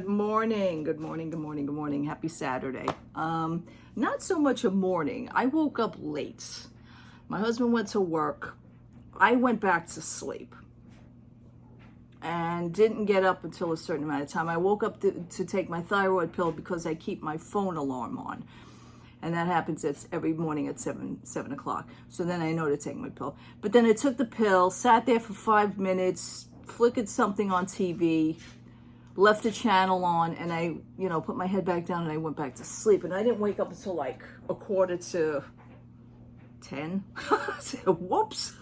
Good morning, good morning, good morning, good morning. Happy Saturday. Not so much a morning. I woke up late. My husband went to work. I went back to sleep and didn't get up until a certain amount of time. I woke up to take my thyroid pill because I keep my phone alarm on. And that happens every morning at 7 o'clock. So then I know to take my pill. But then I took the pill, sat there for 5 minutes, flickered something on TV, left the channel on, and I, put my head back down and I went back to sleep. And I didn't wake up until like 9:45. Whoops.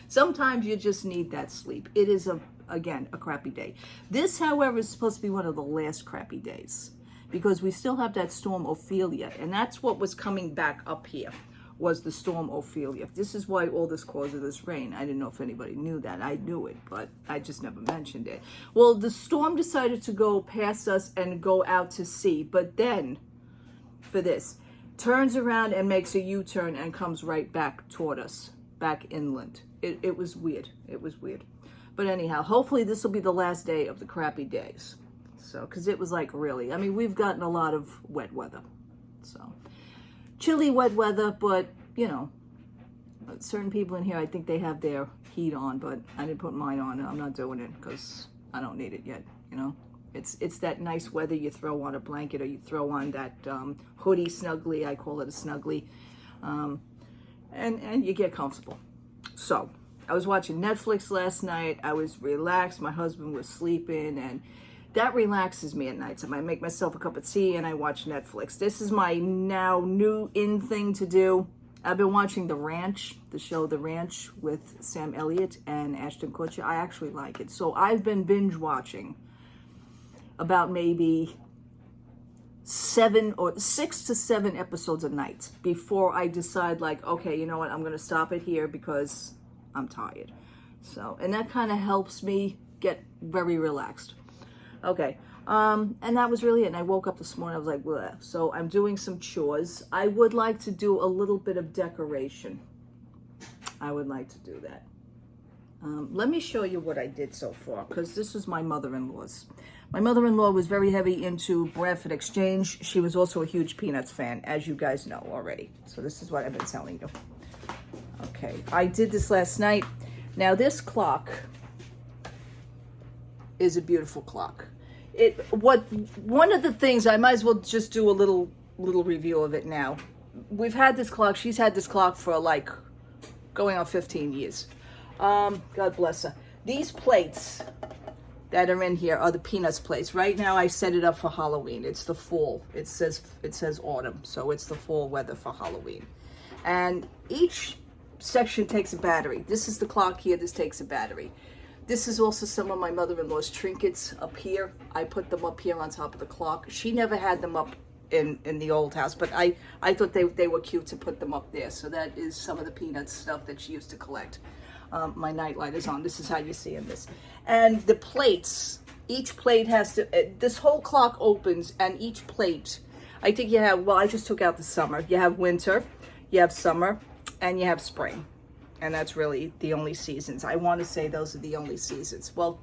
Sometimes you just need that sleep. It is, again, a crappy day. This, however, is supposed to be one of the last crappy days because we still have that storm Ophelia. And that's what was coming back up here, was the storm Ophelia. This is why all this causes this rain. I didn't know if anybody knew that. I knew it, but I just never mentioned it. Well, the storm decided to go past us and go out to sea, but then, for this, turns around and makes a U-turn and comes right back toward us, back inland. It was weird. It was weird. But anyhow, hopefully this will be the last day of the crappy days. So, because it was like really, we've gotten a lot of wet weather. So, chilly, wet weather, but, certain people in here, I think they have their heat on, but I didn't put mine on, and I'm not doing it because I don't need it yet, It's that nice weather. You throw on a blanket or you throw on that hoodie snuggly. I call it a snuggly. And you get comfortable. So, I was watching Netflix last night. I was relaxed. My husband was sleeping, and that relaxes me at night. So I make myself a cup of tea and I watch Netflix. This is my now new in thing to do. I've been watching The Ranch, the show The Ranch with Sam Elliott and Ashton Kutcher. I actually like it. So I've been binge watching about maybe 6 to 7 episodes a night before I decide, like, okay, you know what, I'm going to stop it here because I'm tired. So, and that kind of helps me get very relaxed. Okay, and that was really it. And I woke up this morning, I was like, bleh. So I'm doing some chores. I would like to do a little bit of decoration. I would like to do that. Let me show you what I did so far, because this was my mother-in-law's. My mother-in-law was very heavy into Bradford Exchange. She was also a huge Peanuts fan, as you guys know already. So this is what I've been telling you. Okay, I did this last night. Now this clock is a beautiful clock. One of the things, I might as well just do a little review of it now. We've had this clock, she's had this clock for like going on 15 years. God bless her. These plates that are in here are the Peanuts plates. Right now I set it up for Halloween. It's the fall. It says autumn, so it's the fall weather for Halloween. And each section takes a battery. This is the clock here, this takes a battery. This is also some of my mother-in-law's trinkets up here. I put them up here on top of the clock. She never had them up in the old house, but I thought they were cute to put them up there. So that is some of the Peanuts stuff that she used to collect. My nightlight is on. This is how you see in this. And the plates, each plate has to, this whole clock opens, and each plate, I think you have, well, I just took out the summer. You have winter, you have summer, and you have spring. And that's really the only seasons. I want to say those are the only seasons. Well,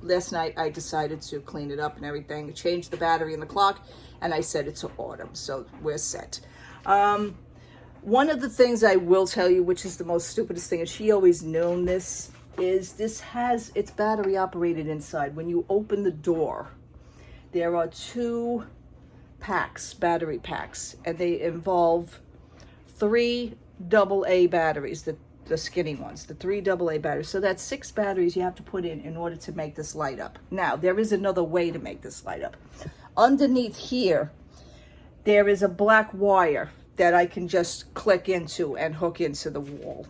last night I decided to clean it up and everything, change the battery in the clock, and I set it to autumn. So we're set. One of the things I will tell you, which is the most stupidest thing, and she always known this, is this has its battery operated inside. When you open the door, there are 2 packs, battery packs, and they involve 3 AA batteries, the skinny ones, the 3 AA batteries. So that's 6 batteries you have to put in order to make this light up. Now, there is another way to make this light up. Underneath here, there is a black wire that I can just click into and hook into the wall.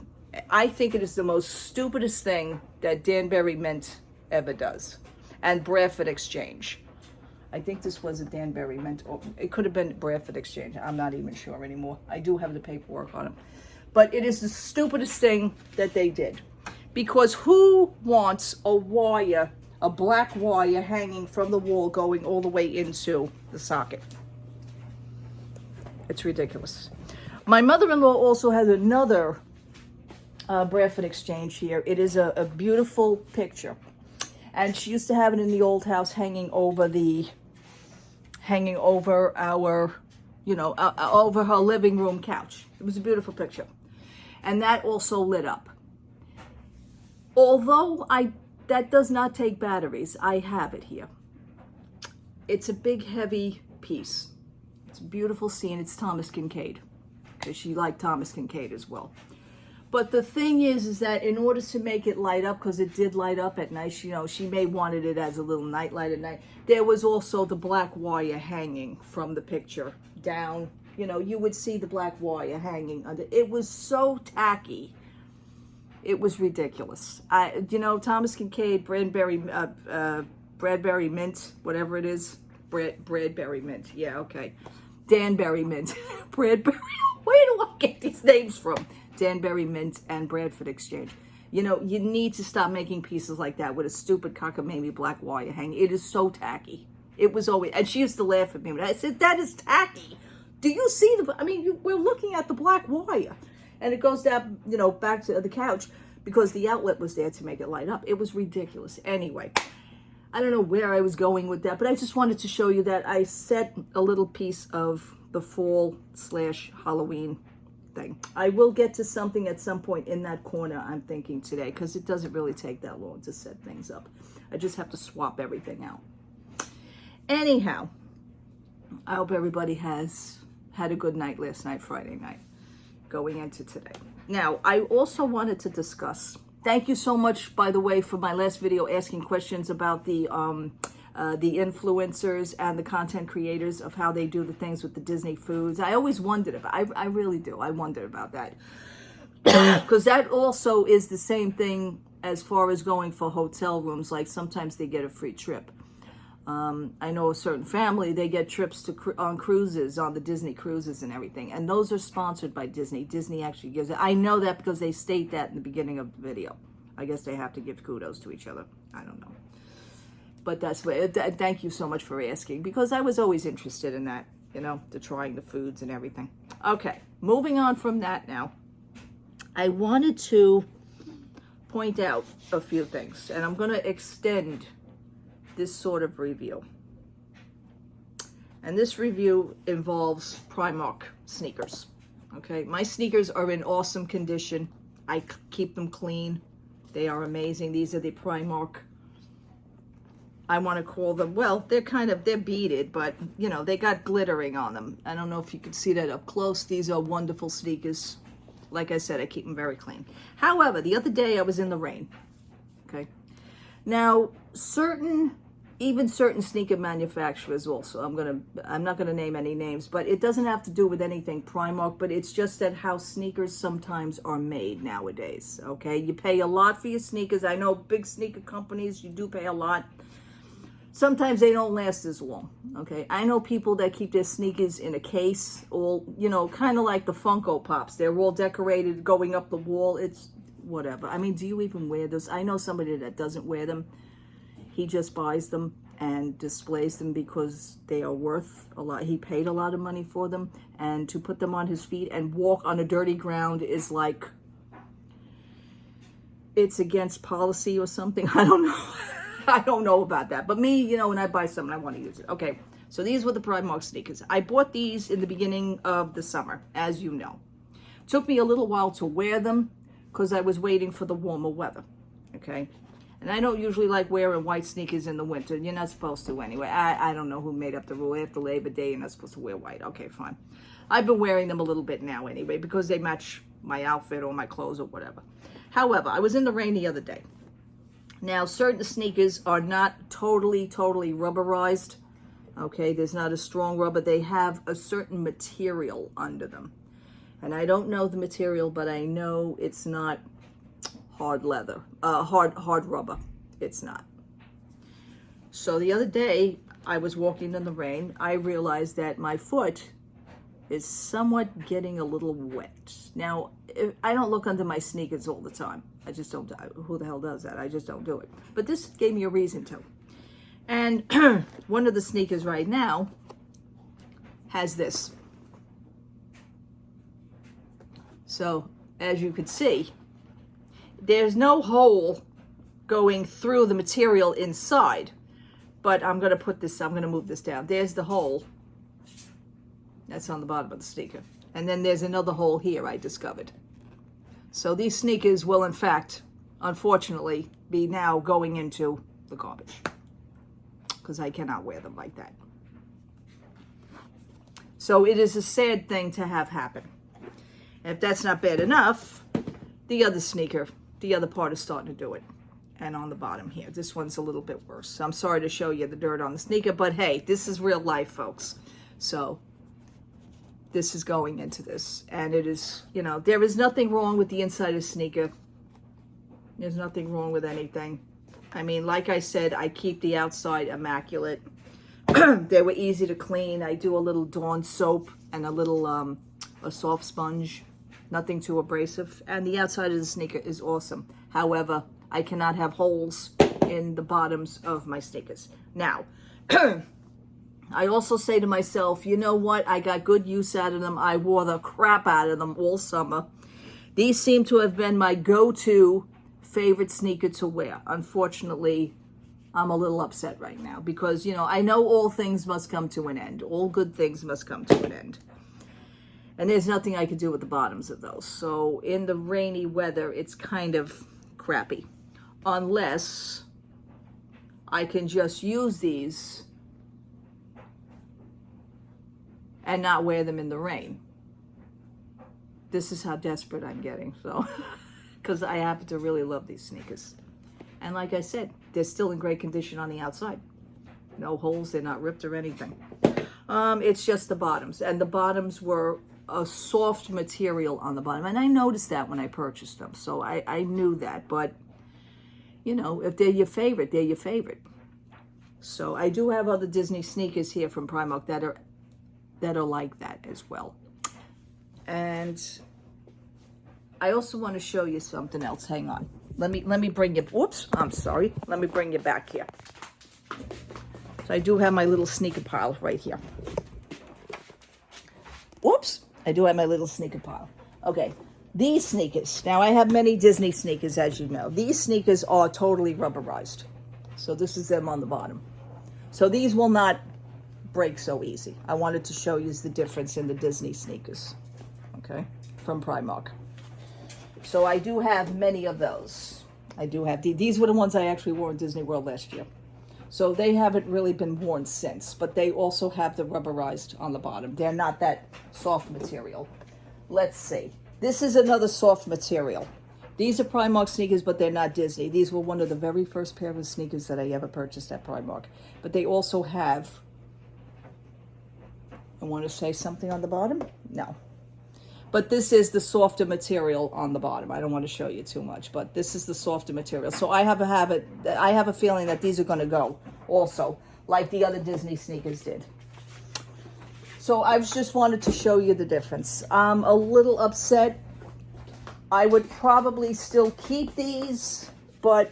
I think it is the most stupidest thing that Danbury Mint ever does. And Bradford Exchange. I think this was a Danbury Mint, or it could have been Bradford Exchange. I'm not even sure anymore. I do have the paperwork on it. But it is the stupidest thing that they did. Because who wants a wire, a black wire hanging from the wall going all the way into the socket? It's ridiculous. My mother-in-law also has another Bradford Exchange here. It is a beautiful picture. And she used to have it in the old house hanging over the hanging over our, over her living room couch. It was a beautiful picture. And that also lit up. Although that does not take batteries, I have it here. It's a big, heavy piece. It's a beautiful scene. It's Thomas Kincaid, because she liked Thomas Kincaid as well. But the thing is that in order to make it light up, because it did light up at night, she may wanted it as a little night light at night. There was also the black wire hanging from the picture down. You would see the black wire hanging under. It was so tacky. It was ridiculous. Thomas Kincaid, Bradbury Mint, whatever it is. Bradbury Mint. Yeah, okay. Danbury Mint. Bradbury. Where do I get these names from? Danbury Mint and Bradford Exchange. You need to stop making pieces like that with a stupid cockamamie black wire hanging. It is so tacky. It was always, and she used to laugh at me. I said, that is tacky. Do you see we're looking at the black wire. And it goes down, back to the couch because the outlet was there to make it light up. It was ridiculous. Anyway, I don't know where I was going with that, but I just wanted to show you that I set a little piece of the fall/Halloween thing. I will get to something at some point in that corner, I'm thinking today, because it doesn't really take that long to set things up. I just have to swap everything out. Anyhow, I hope everybody has had a good night last night, Friday night, going into today. Now, I also wanted to discuss, thank you so much, by the way, for my last video asking questions about the influencers and the content creators of how they do the things with the Disney foods. I always wondered about, I really do, I wondered about that. Because that also is the same thing as far as going for hotel rooms, like sometimes they get a free trip. I know a certain family, they get trips on cruises, on the Disney cruises and everything. And those are sponsored by Disney. Disney actually gives it. I know that because they state that in the beginning of the video. I guess they have to give kudos to each other. I don't know. But that's what, thank you so much for asking, because I was always interested in that, the trying the foods and everything. Okay, moving on from that now. I wanted to point out a few things, and I'm going to extend this sort of review. And this review involves Primark sneakers. Okay, my sneakers are in awesome condition. I keep them clean. They are amazing. These are the Primark, I want to call them, well, they're beaded, but they got glittering on them. I don't know if you can see that up close. These are wonderful sneakers. Like I said, I keep them very clean. However, the other day I was in the rain. Okay. Now, even certain sneaker manufacturers also, I'm not gonna name any names, but it doesn't have to do with anything Primark, but it's just that how sneakers sometimes are made nowadays. Okay, you pay a lot for your sneakers. I know big sneaker companies, you do pay a lot. Sometimes they don't last as long. Okay, I know people that keep their sneakers in a case, all kind of like the Funko Pops. They're all decorated, going up the wall. It's whatever. I mean, do you even wear those? I know somebody that doesn't wear them. He just buys them and displays them because they are worth a lot. He paid a lot of money for them, and to put them on his feet and walk on a dirty ground is like, it's against policy or something. I don't know. I don't know about that. But me, when I buy something, I want to use it. Okay, so these were the Primark sneakers. I bought these in the beginning of the summer, as you know. Took me a little while to wear them because I was waiting for the warmer weather. Okay. And I don't usually like wearing white sneakers in the winter. You're not supposed to anyway. I don't know who made up the rule. After Labor Day, you're not supposed to wear white. Okay, fine. I've been wearing them a little bit now anyway because they match my outfit or my clothes or whatever. However, I was in the rain the other day. Now, certain sneakers are not totally rubberized. Okay, there's not a strong rubber. They have a certain material under them. And I don't know the material, but I know it's not hard leather, hard rubber. It's not. So the other day, I was walking in the rain. I realized that my foot is somewhat getting a little wet. Now, I don't look under my sneakers all the time. I just don't. Who the hell does that? I just don't do it. But this gave me a reason to. And one of the sneakers right now has this. So, as you can see, there's no hole going through the material inside, But I'm going to move this down. There's the hole. That's on the bottom of the sneaker. And then there's another hole here I discovered. So these sneakers will, in fact, unfortunately, be now going into the garbage. Because I cannot wear them like that. So it is a sad thing to have happen. And if that's not bad enough, the other sneaker, the other part is starting to do it. And on the bottom here, this one's a little bit worse. So I'm sorry to show you the dirt on the sneaker, but hey, this is real life, folks. So this is going into this. And it is, you know, there is nothing wrong with the inside of the sneaker. There's nothing wrong with anything. I mean, like I said, I keep the outside immaculate. They were easy to clean. I do a little Dawn soap and a little a soft sponge. Nothing too abrasive. And the outside of the sneaker is awesome. However, I cannot have holes in the bottoms of my sneakers. Now, I also say to myself, you know what? I got good use out of them. I wore the crap out of them all summer. These seem to have been my go-to favorite sneaker to wear. Unfortunately, I'm a little upset right now because, you know, I know all things must come to an end. All good things must come to an end. And there's nothing I can do with the bottoms of those. So in the rainy weather, it's kind of crappy. Unless I can just use these and not wear them in the rain. This is how desperate I'm getting. So, because I happen to really love these sneakers. And like I said, they're still in great condition on the outside. No holes, they're not ripped or anything. It's just the bottoms. And the bottoms were a soft material on the bottom. And I noticed that when I purchased them. So I knew that. But, you know, if they're your favorite, they're your favorite. So I do have other Disney sneakers here from Primark that are like that as well. And I also want to show you something else. Hang on. Let me bring you, whoops, I'm sorry. Let me bring you back here. So I do have my little sneaker pile right here. Whoops, I do have my little sneaker pile. Okay, these sneakers. Now I have many Disney sneakers, as you know. These sneakers are totally rubberized. So this is them on the bottom. So these will not break so easy. I wanted to show you the difference in the Disney sneakers, okay, from Primark. So I do have many of those. I do have, these were the ones I actually wore in Disney World last year. So they haven't really been worn since, but they also have the rubberized on the bottom. They're not that soft material. Let's see. This is another soft material. These are Primark sneakers, but they're not Disney. These were one of the very first pair of sneakers that I ever purchased at Primark. But they also have, I want to say something on the bottom? No. But this is the softer material on the bottom. I don't want to show you too much, but this is the softer material. So I have a feeling that these are going to go also, like the other Disney sneakers did. So I just wanted to show you the difference. I'm a little upset. I would probably still keep these, but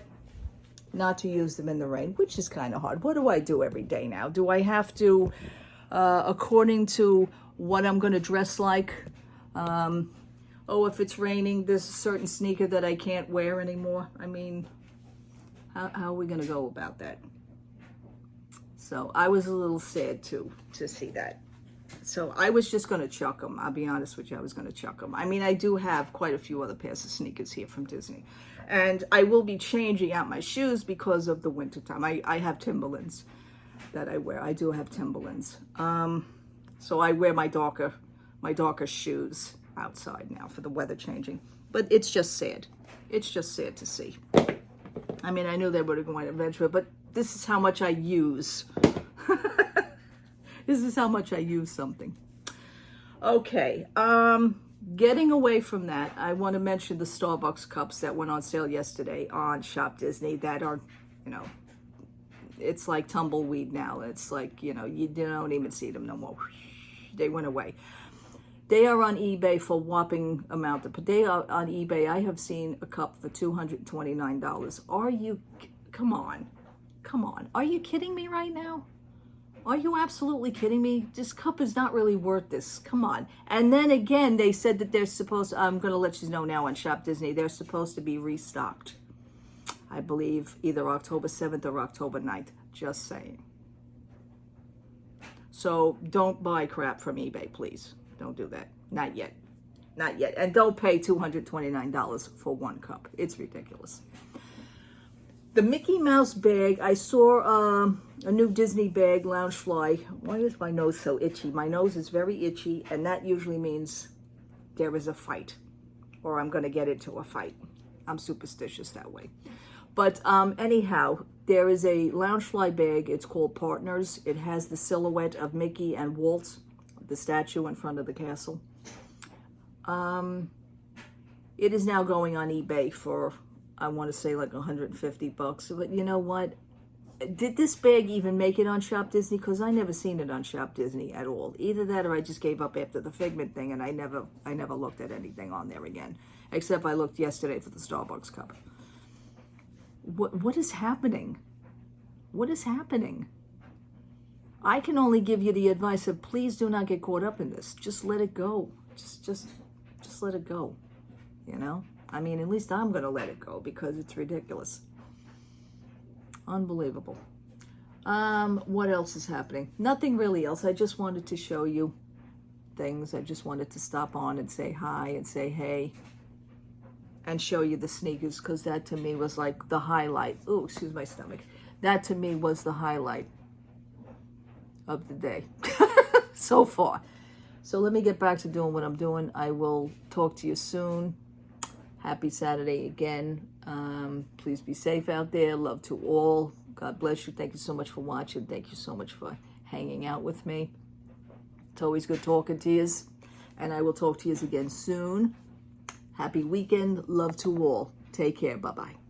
not to use them in the rain, which is kind of hard. What do I do every day now? Do I have to, according to what I'm going to dress like, oh, if it's raining, there's a certain sneaker that I can't wear anymore. I mean, how are we going to go about that? So I was a little sad too to see that. So I was just going to chuck them. I'll be honest with you, I was going to chuck them. I mean, I do have quite a few other pairs of sneakers here from Disney. And I will be changing out my shoes because of the winter time. I have Timberlands that I wear. I do have Timberlands. So I wear my darker shoes outside now for the weather changing. But it's just sad. It's just sad to see. I mean, I knew they would have gone eventually, but this is how much I use. This is how much I use something. Okay, getting away from that, I want to mention the Starbucks cups that went on sale yesterday on Shop Disney that are, you know, it's like tumbleweed now. It's like, you know, you don't even see them no more. They went away. They are on eBay for a whopping amount. But they are on eBay. I have seen a cup for $229. Are you, come on. Are you kidding me right now? Are you absolutely kidding me? This cup is not really worth this. Come on. And then again, they said that they're supposed, I'm going to let you know now on Shop Disney, they're supposed to be restocked. I believe either October 7th or October 9th. Just saying. So don't buy crap from eBay, please. Don't do that. Not yet. Not yet. And don't pay $229 for one cup. It's ridiculous. The Mickey Mouse bag, I saw a new Disney bag, Loungefly. Why is my nose so itchy? My nose is very itchy, and that usually means there is a fight, or I'm going to get into a fight. I'm superstitious that way. But anyhow, there is a Loungefly bag. It's called Partners. It has the silhouette of Mickey and Walt, the statue in front of the castle. It is now going on eBay for, I want to say, like $150. But you know what? Did this bag even make it on Shop Disney? Because I never seen it on Shop Disney at all. Either that, or I just gave up after the Figment thing, and I never looked at anything on there again, except I looked yesterday for the Starbucks cup. What is happening? What is happening? I can only give you the advice of please do not get caught up in this. Just let it go. Just let it go. You know? I mean, at least I'm going to let it go because it's ridiculous. Unbelievable. What else is happening? Nothing really else. I just wanted to show you things. I just wanted to stop on and say hi and say hey and show you the sneakers, because that to me was like the highlight. Oh, excuse my stomach. That to me was the highlight of the day so far. So let me get back to doing what I'm doing. I will talk to you soon. Happy Saturday again. Please be safe out there. Love to all. God bless you. Thank you so much for watching. Thank you so much for hanging out with me. It's always good talking to you. And I will talk to you again soon. Happy weekend. Love to all. Take care. Bye-bye.